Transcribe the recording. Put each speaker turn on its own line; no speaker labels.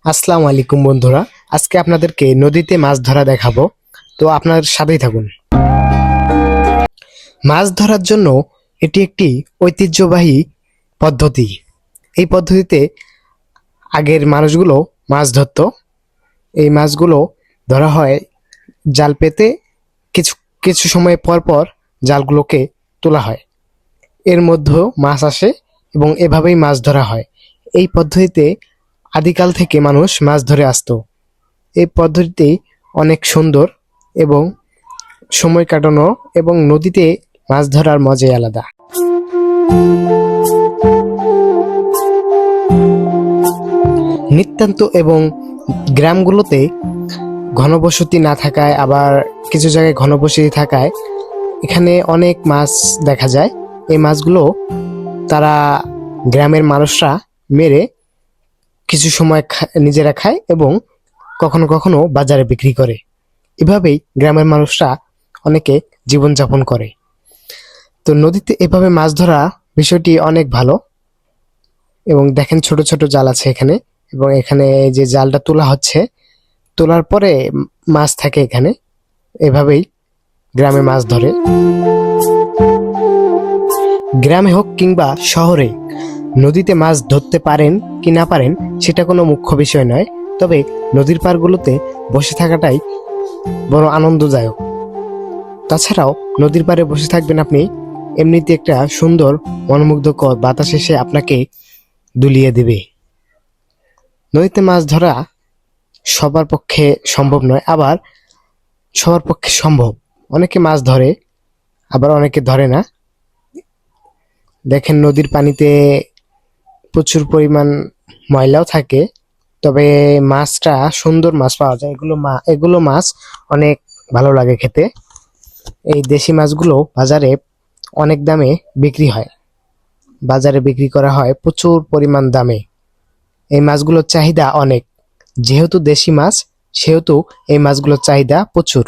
আসসালামু আলাইকুম বন্ধুরা, আজকে আপনাদেরকে নদীতে মাছ ধরা দেখাবো। তো আপনার সাথেই থাকুন। মাছ ধরার জন্য এটি একটি ঐতিহ্যবাহী পদ্ধতি। এই পদ্ধতিতে আগের মানুষগুলো মাছ ধরতো। এই মাছগুলো ধরা হয় জাল পেতে, কিছু কিছু সময় পর পর জালগুলোকে তোলা হয়, এর মধ্যেও মাছ আসে এবং এভাবেই মাছ ধরা হয়। এই পদ্ধতিতে আদিকাল থেকে মানুষ মাছ ধরে আসতো। এই পদ্ধতিটি অনেক সুন্দর এবং সময় কাটানো এবং নদীতে মাছ ধরার মজাই আলাদা। নিতান্ত এবং গ্রামগুলোতে ঘনবসতি না থাকায়, আবার কিছু জায়গায় ঘনবসতি থাকায় এখানে অনেক মাছ দেখা যায়। এই মাছগুলো তারা গ্রামের মানুষরা মেরে কিছু সময় নিজেরা খায় এবং কখনো কখনো বাজারে বিক্রি করে। এভাবেই গ্রামের মানুষরা অনেকে জীবনযাপন করে। তো নদীতে এভাবে মাছ ধরা বিষয়টি অনেক ভালো। এবং দেখেন, ছোট ছোট জাল আছে এখানে, এবং এখানে যে জালটা তোলা হচ্ছে, তোলার পরে মাছ থাকে এখানে। এভাবেই গ্রামে মাছ ধরে। গ্রামে হোক কিংবা শহরে, নদীতে মাছ ধরতে পারেন কি না পারেন সেটা কোনো মুখ্য বিষয় নয়, তবে নদীর পাড়গুলোতে বসে থাকাটাই বড় আনন্দদায়ক। তাছাড়াও নদীর পাড়ে বসে থাকবেন আপনি, এমনিতে একটা সুন্দর মনোমুগ্ধকর বাতাস এসে আপনাকে দুলিয়ে দেবে। নদীতে মাছ ধরা সবার পক্ষে সম্ভব নয়, আবার সবার পক্ষে সম্ভব। অনেকে মাছ ধরে, আবার অনেকে ধরে না। দেখেন, নদীর পানিতে প্রচুর পরিমাণ ময়লাও থাকে, তবে মাছটা সুন্দর মাছ পাওয়া যায়। এগুলো মাছ অনেক ভালো লাগে খেতে। এই দেশি মাছগুলো বাজারে অনেক দামে বিক্রি হয়, বাজারে বিক্রি করা হয় প্রচুর পরিমাণ দামে। এই মাছগুলোর চাহিদা অনেক, যেহেতু দেশি মাছ সেহেতু এই মাছগুলোর চাহিদা প্রচুর।